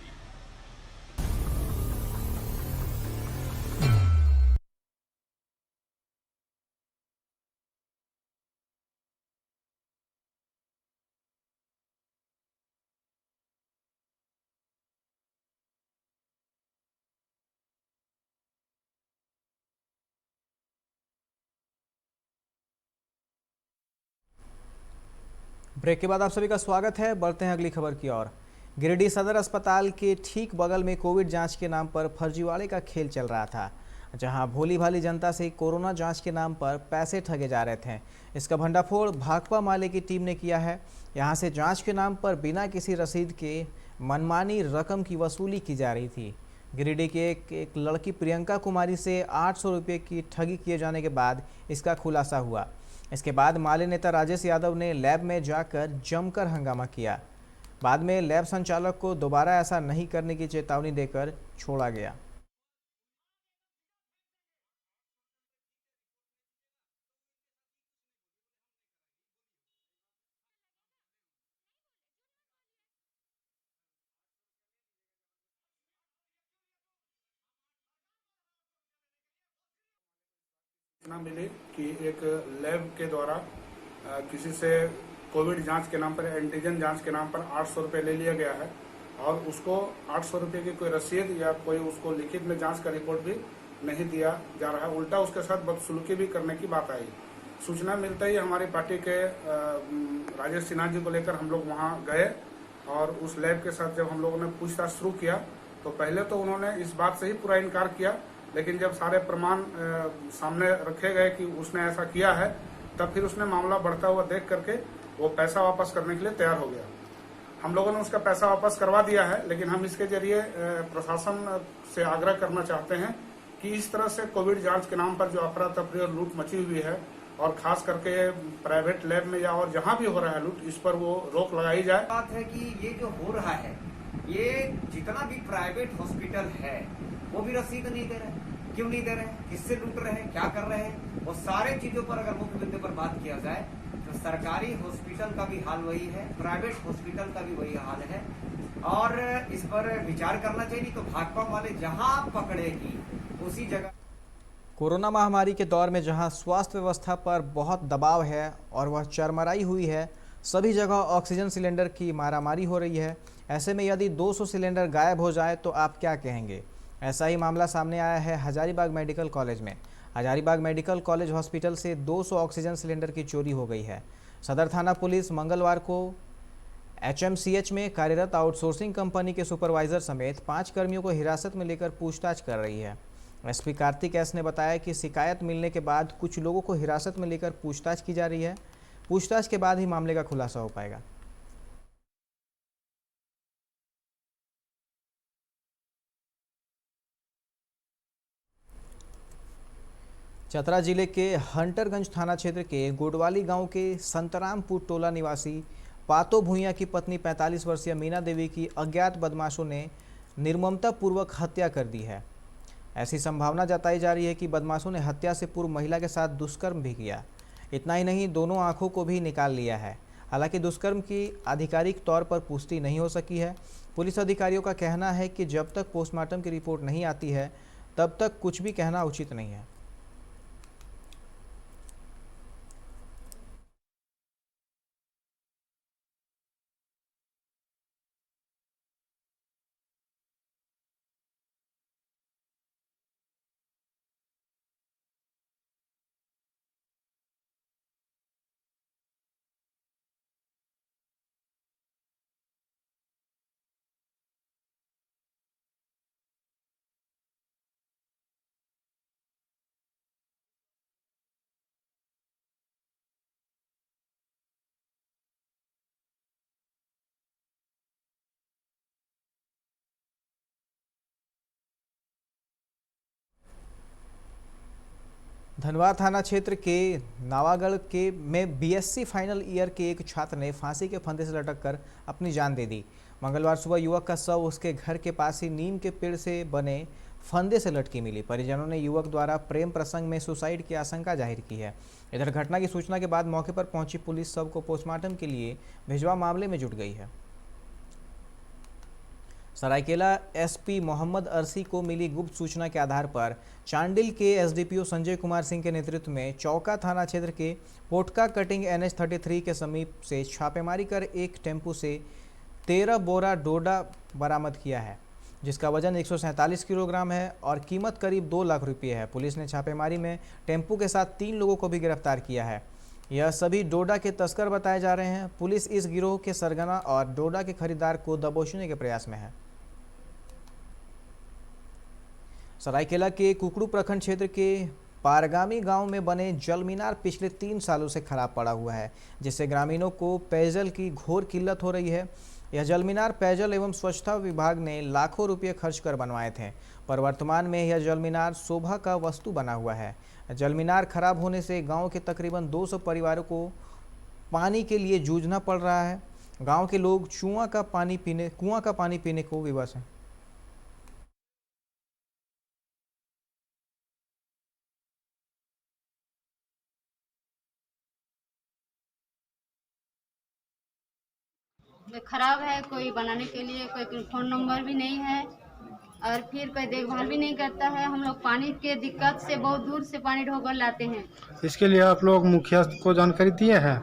ब्रेक के बाद आप सभी का स्वागत है। बढ़ते हैं अगली खबर की ओर। गिरिडीह सदर अस्पताल के ठीक बगल में कोविड जांच के नाम पर फर्जीवाड़े का खेल चल रहा था। जहां भोली भाली जनता से कोरोना जांच के नाम पर पैसे ठगे जा रहे थे। इसका भंडाफोड़ भाकपा माले की टीम ने किया है। यहां से जांच के नाम पर बिना किसी रसीद के मनमानी रकम की वसूली की जा रही थी। गिरिडीह के एक लड़की प्रियंका कुमारी से 800 रुपये की ठगी किए जाने के बाद इसका खुलासा हुआ। इसके बाद माले नेता राजेश यादव ने लैब में जाकर जमकर हंगामा किया। बाद में लैब संचालक को दोबारा ऐसा नहीं करने की चेतावनी देकर छोड़ा गया। सूचना मिली कि एक लैब के द्वारा किसी से कोविड जांच के नाम पर, एंटीजन जांच के नाम पर 800 रुपये ले लिया गया है और उसको 800 रुपये की कोई रसीद या कोई उसको लिखित में जांच का रिपोर्ट भी नहीं दिया जा रहा है। उल्टा उसके साथ बदसलूकी भी करने की बात आई। सूचना मिलते ही हमारी पार्टी के राजेश सिन्हा जी को लेकर हम लोग वहाँ गए और उस लैब के साथ जब हम लोगों ने पूछताछ शुरू किया तो पहले तो उन्होंने इस बात से ही पूरा इनकार किया, लेकिन जब सारे प्रमाण सामने रखे गए कि उसने ऐसा किया है तब फिर उसने मामला बढ़ता हुआ देख करके वो पैसा वापस करने के लिए तैयार हो गया। हम लोगों ने उसका पैसा वापस करवा दिया है, लेकिन हम इसके जरिए प्रशासन से आग्रह करना चाहते हैं कि इस तरह से कोविड जांच के नाम पर जो अफरा तफरी और लूट मची हुई है और खास करके प्राइवेट लैब में या और जहां भी हो रहा है लूट, इस पर वो रोक लगाई जाए। बात है कि ये जो हो रहा है, ये जितना भी प्राइवेट हॉस्पिटल है वो भी रसीद नहीं दे रहे। क्यों नहीं दे रहे? किससे लूट रहे हैं, क्या कर रहे हैं, वो सारे चीजों पर अगर मुख्य मुद्दे पर बात किया जाए तो सरकारी हॉस्पिटल का भी हाल वही है, प्राइवेट हॉस्पिटल का भी वही हाल है और इस पर विचार करना चाहिए। नहीं तो भाकपा वाले जहां पकड़ेगी उसी जगह। कोरोना महामारी के दौर में जहां स्वास्थ्य व्यवस्था पर बहुत दबाव है और वह चरमराई हुई है, सभी जगह ऑक्सीजन सिलेंडर की मारामारी हो रही है। ऐसे में यदि 200 सिलेंडर गायब हो जाए तो आप क्या कहेंगे? ऐसा ही मामला सामने आया है हजारीबाग मेडिकल कॉलेज में। हजारीबाग मेडिकल कॉलेज हॉस्पिटल से 200 ऑक्सीजन सिलेंडर की चोरी हो गई है। सदर थाना पुलिस मंगलवार को HMCH में कार्यरत आउटसोर्सिंग कंपनी के सुपरवाइजर समेत 5 कर्मियों को हिरासत में लेकर पूछताछ कर रही है। SP कार्तिक एस ने बताया कि शिकायत मिलने के बाद कुछ लोगों को हिरासत में लेकर पूछताछ की जा रही है। पूछताछ के बाद ही मामले का खुलासा हो पाएगा। चतरा जिले के हंटरगंज थाना क्षेत्र के गोडवाली गांव के संतरामपुर टोला निवासी पातो भूइया की पत्नी 45 वर्षीय मीना देवी की अज्ञात बदमाशों ने निर्ममतापूर्वक हत्या कर दी है। ऐसी संभावना जताई जा रही है कि बदमाशों ने हत्या से पूर्व महिला के साथ दुष्कर्म भी किया। इतना ही नहीं, दोनों आंखों को भी निकाल लिया है। हालांकि दुष्कर्म की आधिकारिक तौर पर पुष्टि नहीं हो सकी है। पुलिस अधिकारियों का कहना है कि जब तक पोस्टमार्टम की रिपोर्ट नहीं आती है तब तक कुछ भी कहना उचित नहीं है। धनबाद थाना क्षेत्र के नावागढ़ के में BSc फाइनल ईयर के एक छात्र ने फांसी के फंदे से लटककर अपनी जान दे दी। मंगलवार सुबह युवक का शव उसके घर के पास ही नीम के पेड़ से बने फंदे से लटकी मिली। परिजनों ने युवक द्वारा प्रेम प्रसंग में सुसाइड की आशंका जाहिर की है। इधर घटना की सूचना के बाद मौके पर पहुंची पुलिस शव को पोस्टमार्टम के लिए भिजवा मामले में जुट गई है। सरायकेला SP मोहम्मद अरसी को मिली गुप्त सूचना के आधार पर चांडिल के SDPO संजय कुमार सिंह के नेतृत्व में चौका थाना क्षेत्र के पोटका कटिंग NH 33 के समीप से छापेमारी कर एक टेम्पू से 13 बोरा डोडा बरामद किया है, जिसका वजन 147 किलोग्राम है और कीमत करीब 2 लाख रुपये है। पुलिस ने छापेमारी में टेम्पू के साथ 3 लोगों को भी गिरफ्तार किया है। यह सभी डोडा के तस्कर बताए जा रहे हैं। पुलिस इस गिरोह के सरगना और डोडा के खरीदार को दबोचने के प्रयास में है। सरायकेला के कुकड़ू प्रखंड क्षेत्र के पारगामी गांव में बने जल मीनार पिछले 3 सालों से खराब पड़ा हुआ है, जिससे ग्रामीणों को पेयजल की घोर किल्लत हो रही है। यह जल मीनार पेयजल एवं स्वच्छता विभाग ने लाखों रुपये खर्च कर बनवाए थे, पर वर्तमान में यह जल मीनार शोभा का वस्तु बना हुआ है। जल मीनार खराब होने से गांव के तकरीबन 200 परिवारों को पानी के लिए जूझना पड़ रहा है। गांव के लोग कुआं का पानी पीने को विवश हैं। खराब है, कोई बनाने के लिए कोई फ़ोन नंबर भी नहीं है और फिर कोई देखभाल भी नहीं करता है। हम लोग पानी के दिक्कत से बहुत दूर से पानी ढोकर लाते हैं। इसके लिए आप लोग मुखिया को जानकारी दिए हैं?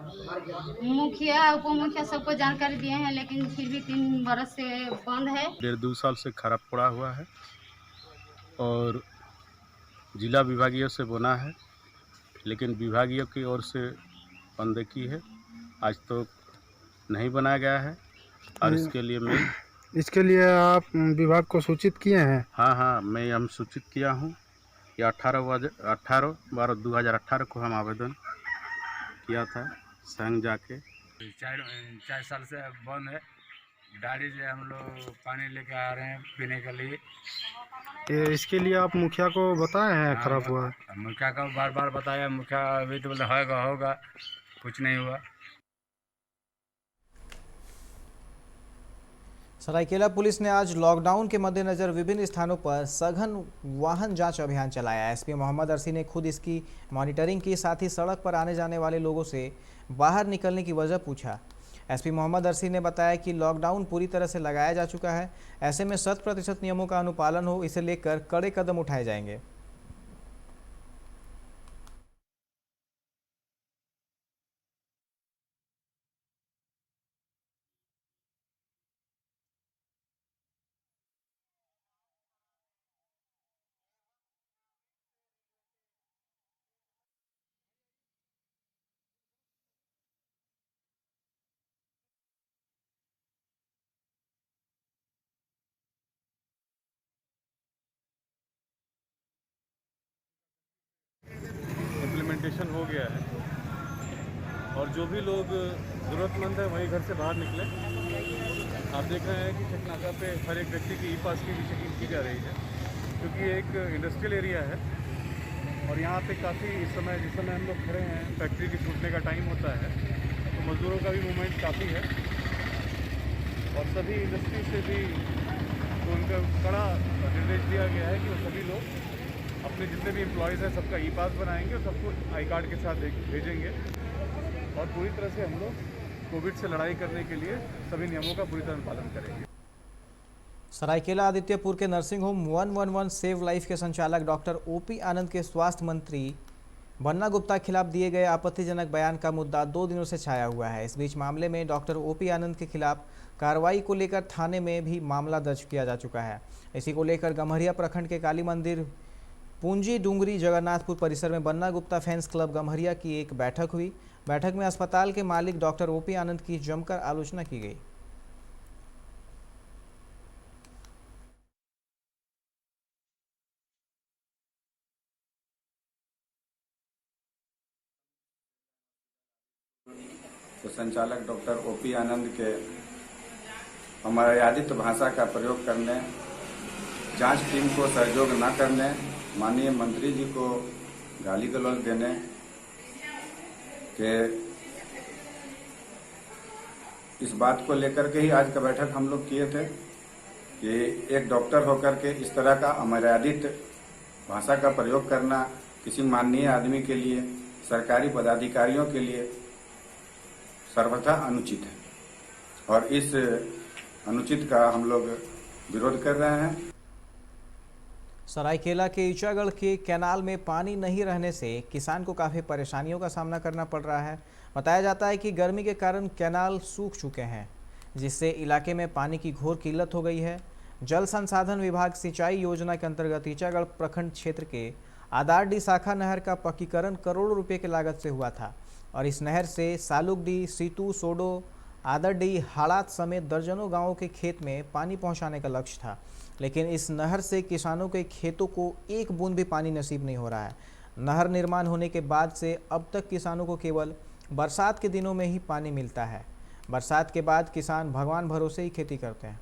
मुखिया उप मुखिया सबको जानकारी दिए हैं, लेकिन फिर भी 3 बरस से बंद है। 1.5-2 साल से खराब पड़ा हुआ है और जिला विभागीय से बना है, लेकिन विभागीय की ओर से अनदेखी है, आज तो नहीं बनाया गया है। और इसके लिए आप विभाग को सूचित किए हैं? हाँ, मैं हम सूचित किया हूँ कि 18/12/2018 को हम आवेदन किया था संग जाके। 4 साल से बंद है। गाड़ी से हम लोग पानी लेके आ रहे हैं पीने के लिए। इसके लिए आप मुखिया को बताए हैं खराब हुआ है? मुखिया को बार बार बताया, मुखिया अभी तो बोले होगा, कुछ नहीं हुआ। सरायकेला पुलिस ने आज लॉकडाउन के मद्देनजर विभिन्न स्थानों पर सघन वाहन जांच अभियान चलाया। एसपी मोहम्मद अरसी ने खुद इसकी मॉनिटरिंग की, साथ ही सड़क पर आने जाने वाले लोगों से बाहर निकलने की वजह पूछा। एसपी मोहम्मद अरसी ने बताया कि लॉकडाउन पूरी तरह से लगाया जा चुका है, ऐसे में 100% नियमों का अनुपालन हो, इसे लेकर कड़े कदम उठाए जाएंगे। इम्प्लीमेंटेशन हो गया है और जो भी लोग ज़रूरतमंद है वही घर से बाहर निकले। आप देख रहे हैं कि चकनाका पे हर एक व्यक्ति की ई-पास की भी चेकिंग की जा रही है, क्योंकि ये एक इंडस्ट्रियल एरिया है और यहाँ पे काफ़ी जिस समय हम लोग खड़े हैं फैक्ट्री के छूटने का टाइम होता है, तो मज़दूरों का भी मूवमेंट काफ़ी है और सभी इंडस्ट्री से भी तो उनका कड़ा निर्देश दिया गया है कि वो सभी लोग अपने जितने भी एम्प्लॉयज़ हैं सबका ई-पास बनाएंगे और सबको आई कार्ड के साथ भेजेंगे और पूरी तरह से हम लोग कोविड से लड़ाई करने के लिए सभी नियमों का पूरी तरह पालन करेंगे। सरायकेला आदित्यपुर के नर्सिंग होम 111 सेव लाइफ के संचालक डॉक्टर ओपी आनंद के स्वास्थ्य मंत्री बन्ना गुप्ता के खिलाफ दिए गए आपत्तिजनक बयान का मुद्दा 2 दिनों से छाया हुआ है। इस बीच मामले में डॉक्टर ओपी आनंद के खिलाफ कार्रवाई को लेकर थाने में भी मामला दर्ज किया जा चुका है। इसी को लेकर गम्हरिया प्रखंड के काली मंदिर पूंजी डूंगरी जगन्नाथपुर परिसर में बन्ना गुप्ता फैंस क्लब गम्हरिया की एक बैठक हुई। बैठक में अस्पताल के मालिक डॉक्टर ओपी आनंद की जमकर आलोचना की गई। तो संचालक डॉक्टर ओपी आनंद के अमर्यादित भाषा का प्रयोग करने, जांच टीम को सहयोग न करने, माननीय मंत्री जी को गाली गलौज देने के इस बात को लेकर के ही आज का बैठक हम लोग किए थे कि एक डॉक्टर होकर के इस तरह का अमर्यादित भाषा का प्रयोग करना किसी माननीय आदमी के लिए, सरकारी पदाधिकारियों के लिए सर्वथा अनुचित है और इस अनुचित का हम लोग विरोध कर रहे हैं। सरायकेला के ईचागढ़ के कैनाल में पानी नहीं रहने से किसान को काफ़ी परेशानियों का सामना करना पड़ रहा है। बताया जाता है कि गर्मी के कारण कैनाल सूख चुके हैं, जिससे इलाके में पानी की घोर किल्लत हो गई है। जल संसाधन विभाग सिंचाई योजना के अंतर्गत ईचागढ़ प्रखंड क्षेत्र के आदारडी शाखा नहर का पक्कीकरण करोड़ों रुपए की लागत से हुआ था और इस नहर से सालुगडी, सीतू, सोडो, आदरडी, हाड़ात समेत दर्जनों गांवों के खेत में पानी पहुंचाने का लक्ष्य था, लेकिन इस नहर से किसानों के खेतों को एक बूंद भी पानी नसीब नहीं हो रहा है। नहर निर्माण होने के बाद से अब तक किसानों को केवल बरसात के दिनों में ही पानी मिलता है। बरसात के बाद किसान भगवान भरोसे ही खेती करते हैं।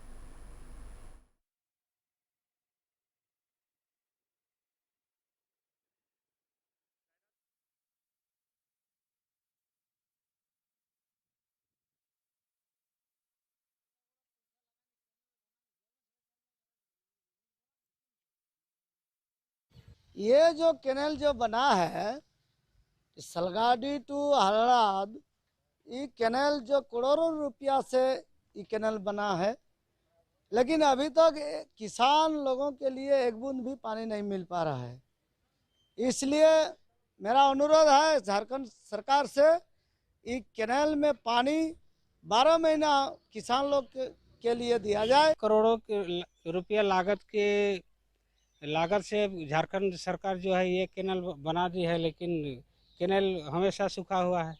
ये जो कैनाल जो बना है सलगाड़ी टू हरड़ाद, ये कैनाल जो करोड़ों रुपया से ये कैनाल बना है, लेकिन अभी तक किसान लोगों के लिए एक बूंद भी पानी नहीं मिल पा रहा है। इसलिए मेरा अनुरोध है झारखंड सरकार से, ये कैनाल में पानी 12 महीना किसान लोग के लिए दिया जाए। करोड़ों रुपया लागत से झारखंड सरकार जो है ये कैनाल बना दी है, लेकिन कैनाल हमेशा सूखा हुआ है,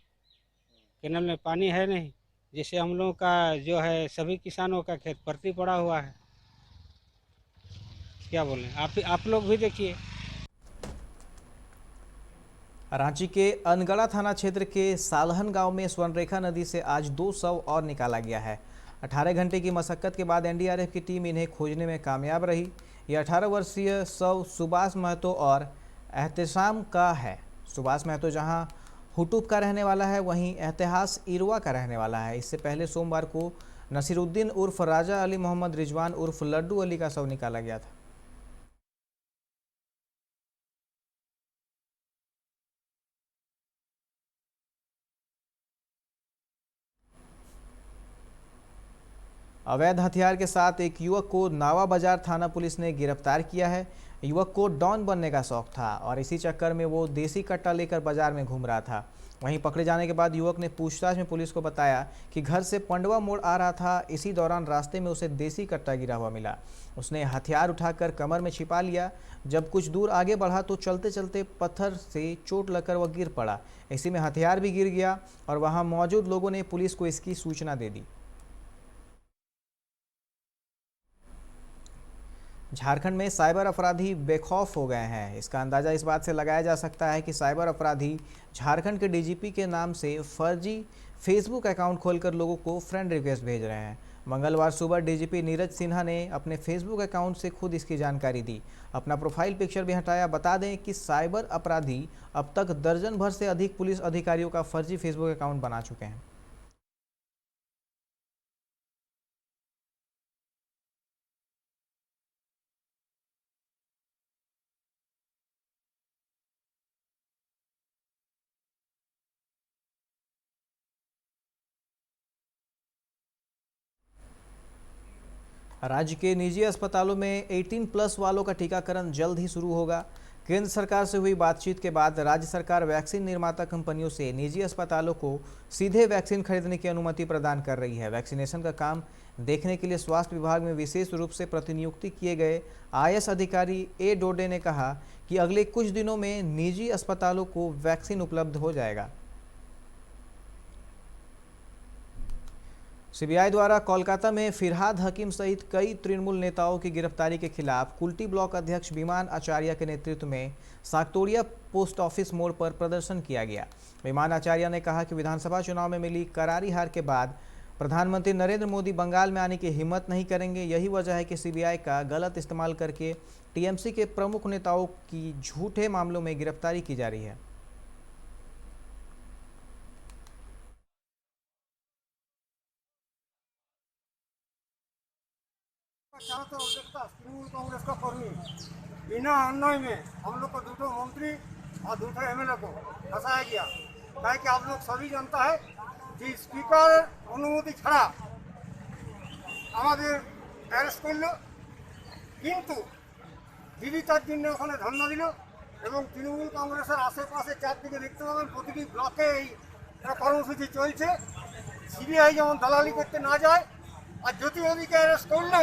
कैनाल में पानी है नहीं, जिससे हम लोगों का जो है सभी किसानों का खेत परती पड़ा हुआ है। क्या बोलें, आप लोग भी देखिए। रांची के अनगढ़ा थाना क्षेत्र के सालहन गांव में स्वर्णरेखा नदी से आज 2 शव और निकाला गया है। 18 घंटे की मशक्कत के बाद एनडीआरएफ की टीम इन्हें खोजने में कामयाब रही। यह 18 वर्षीय शव सुभाष महतो और एहतशाम का है। सुभाष महतो जहां हुटूप का रहने वाला है, वहीं एहतिहास इरवा का रहने वाला है। इससे पहले सोमवार को नसीरुद्दीन उर्फ राजा अली मोहम्मद रिजवान उर्फ लड्डू अली का शव निकाला गया था। अवैध हथियार के साथ एक युवक को नावा बाजार थाना पुलिस ने गिरफ्तार किया है। युवक को डॉन बनने का शौक था और इसी चक्कर में वो देसी कट्टा लेकर बाजार में घूम रहा था। वहीं पकड़े जाने के बाद युवक ने पूछताछ में पुलिस को बताया कि घर से पंडवा मोड़ आ रहा था। इसी दौरान रास्ते में उसे देसी कट्टा गिरा हुआ मिला। उसने हथियार उठाकर कमर में छिपा लिया। जब कुछ दूर आगे बढ़ा तो चलते चलते पत्थर से चोट लगकर वह गिर पड़ा। इसी में हथियार भी गिर गया और वहाँ मौजूद लोगों ने पुलिस को इसकी सूचना दे दी। झारखंड में साइबर अपराधी बेखौफ हो गए हैं। इसका अंदाज़ा इस बात से लगाया जा सकता है कि साइबर अपराधी झारखंड के डीजीपी के नाम से फर्जी फेसबुक अकाउंट खोलकर लोगों को फ्रेंड रिक्वेस्ट भेज रहे हैं। मंगलवार सुबह डीजीपी नीरज सिन्हा ने अपने फेसबुक अकाउंट से खुद इसकी जानकारी दी। अपना प्रोफाइल पिक्चर भी हटाया। बता दें कि साइबर अपराधी अब तक दर्जन भर से अधिक पुलिस अधिकारियों का फर्जी फेसबुक अकाउंट बना चुके हैं। राज्य के निजी अस्पतालों में 18+ वालों का टीकाकरण जल्द ही शुरू होगा। केंद्र सरकार से हुई बातचीत के बाद राज्य सरकार वैक्सीन निर्माता कंपनियों से निजी अस्पतालों को सीधे वैक्सीन खरीदने की अनुमति प्रदान कर रही है। वैक्सीनेशन का काम देखने के लिए स्वास्थ्य विभाग में विशेष रूप से प्रतिनियुक्ति किए गए IAS अधिकारी ए डोडे ने कहा कि अगले कुछ दिनों में निजी अस्पतालों को वैक्सीन उपलब्ध हो जाएगा। सीबीआई द्वारा कोलकाता में फिरहाद हकीम सहित कई तृणमूल नेताओं की गिरफ्तारी के खिलाफ कुल्टी ब्लॉक अध्यक्ष विमान आचार्य के नेतृत्व में साकतोड़िया पोस्ट ऑफिस मोड़ पर प्रदर्शन किया गया। विमान आचार्य ने कहा कि विधानसभा चुनाव में मिली करारी हार के बाद प्रधानमंत्री नरेंद्र मोदी बंगाल में आने की हिम्मत नहीं करेंगे। यही वजह है कि सीबीआई का गलत इस्तेमाल करके टीएमसी के प्रमुख नेताओं की झूठे मामलों में गिरफ्तारी की जा रही है। तृणमूल कांग्रेस का कर्मी बिना अन्याय में हम लोग को 2 मंत्री और 2 MLA को फंसाया गया। ताकि कि आप लोग सभी जानता है कि स्पीकर अनुमति छाड़ा हमारे अरेस्ट कर लो, किंतु जीवितार दिन धरना दिल এবং তৃণমূল কংগ্রেসের আশেপাশে চারদিকে দেখতে পাবেন প্রতিটি ব্লকে এই কর্মসূচি চলছে। সিবিআই যেমন দালালি করতে না যায় আর জ্যোতিবাবুকে অ্যারেস্ট করলে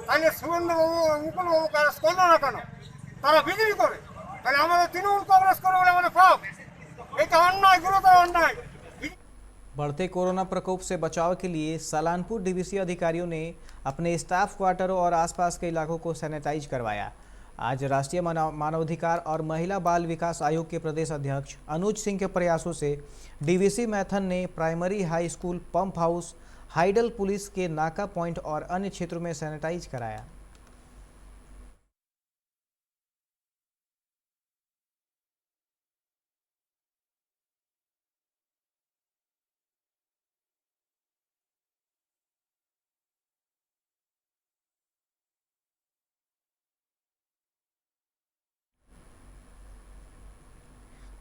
তাহলে শুভেন্দুবাবু মুকুলবাবুকে অ্যারেস্ট করলো না কেন? তারা বিজেপি করে, তাহলে আমাদের তৃণমূল কংগ্রেস করে বলে আমাদের পাপ। এটা অন্যায়, গুরুতর অন্যায়। बढ़ते कोरोना प्रकोप से बचाव के लिए सलानपुर डीवीसी अधिकारियों ने अपने स्टाफ क्वार्टरों और आसपास के इलाकों को सैनिटाइज करवाया। आज राष्ट्रीय मानवाधिकार और महिला बाल विकास आयोग के प्रदेश अध्यक्ष अनुज सिंह के प्रयासों से डीवीसी मैथन ने primary high school, pump house, hydel police के नाका पॉइंट और अन्य क्षेत्रों में सैनिटाइज कराया।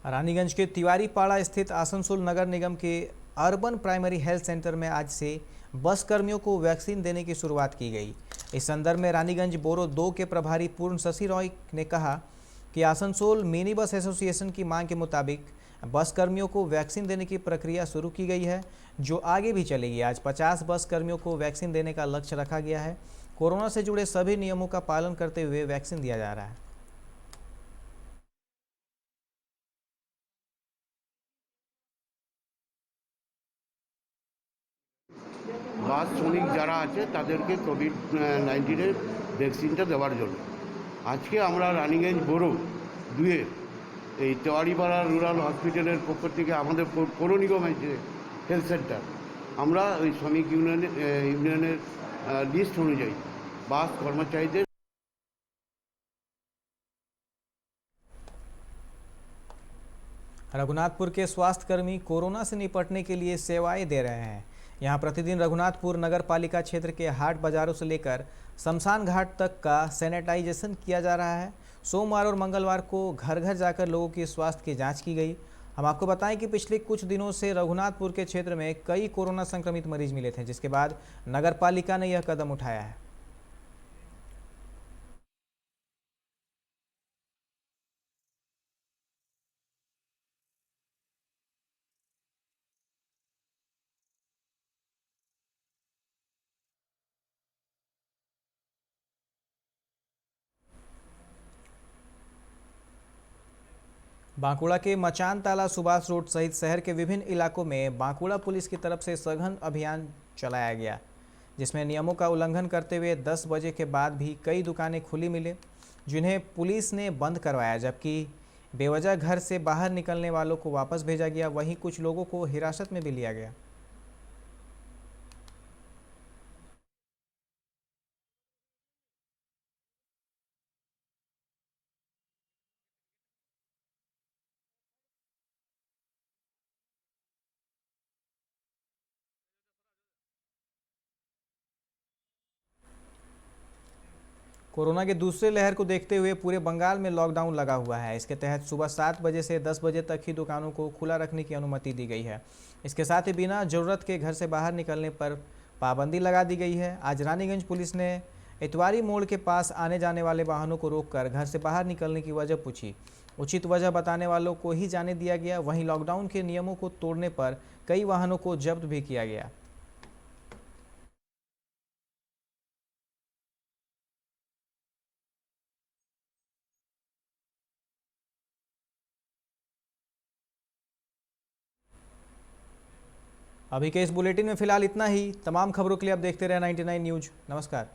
रानीगंज के तिवारीपाड़ा स्थित आसनसोल नगर निगम के अर्बन प्राइमरी हेल्थ सेंटर में आज से बस कर्मियों को वैक्सीन देने की शुरुआत की गई। इस संदर्भ में रानीगंज बोरो 2 के प्रभारी पूर्ण शशि रॉय ने कहा कि आसनसोल मिनी बस एसोसिएशन की मांग के मुताबिक बस कर्मियों को वैक्सीन देने की प्रक्रिया शुरू की गई है, जो आगे भी चलेगी। आज 50 बस कर्मियों को वैक्सीन देने का लक्ष्य रखा गया है। कोरोना से जुड़े सभी नियमों का पालन करते हुए वैक्सीन दिया जा रहा है। বাস শ্রমিক যারা আছে তাদেরকে কোভিড-19 ভ্যাকসিনটা দেওয়ার জন্য আজকে আমরা রানীগঞ্জ বোরো 2-এর এই তেওয়ারিপাড়া রুরাল হসপিটালের পক্ষ থেকে আমাদের পৌর নিগম আছে হেলথ সেন্টার, আমরা ওই শ্রমিক ইউনিয়নের লিস্ট অনুযায়ী বাস কর্মচারীদের रघुनाथपुर के स्वास्थ्यकर्मी कोरोना से निपटने के लिए सेवाएं दे रहे हैं। यहां प्रतिदिन रघुनाथपुर नगर पालिका क्षेत्र के हाट बाजारों से लेकर शमशान घाट तक का सैनिटाइजेशन किया जा रहा है। सोमवार और मंगलवार को घर घर जाकर लोगों की स्वास्थ्य की जांच की गई। हम आपको बताएं कि पिछले कुछ दिनों से रघुनाथपुर के क्षेत्र में कई कोरोना संक्रमित मरीज मिले थे, जिसके बाद नगर पालिका ने यह कदम उठाया है। बांकुड़ा के मचान ताला, सुभाष रोड सहित शहर के विभिन्न इलाकों में बांकुड़ा पुलिस की तरफ से सघन अभियान चलाया गया, जिसमें नियमों का उल्लंघन करते हुए 10 बजे के बाद भी कई दुकानें खुली मिले, जिन्हें पुलिस ने बंद करवाया, जबकि बेवजह घर से बाहर निकलने वालों को वापस भेजा गया। वहीं कुछ लोगों को हिरासत में भी लिया गया। कोरोना के दूसरे लहर को देखते हुए पूरे बंगाल में लॉकडाउन लगा हुआ है। इसके तहत सुबह 7 बजे से 10 बजे तक ही दुकानों को खुला रखने की अनुमति दी गई है। इसके साथ ही बिना जरूरत के घर से बाहर निकलने पर पाबंदी लगा दी गई है। आज रानीगंज पुलिस ने इतवारी मोड़ के पास आने जाने वाले वाहनों को रोककर घर से बाहर निकलने की वजह पूछी। उचित वजह बताने वालों को ही जाने दिया गया। वहीं लॉकडाउन के नियमों को तोड़ने पर कई वाहनों को जब्त भी किया गया। अभी के इस बुलेटिन में फिलहाल इतना ही। तमाम खबरों के लिए आप देखते रहे 99 न्यूज़। नमस्कार।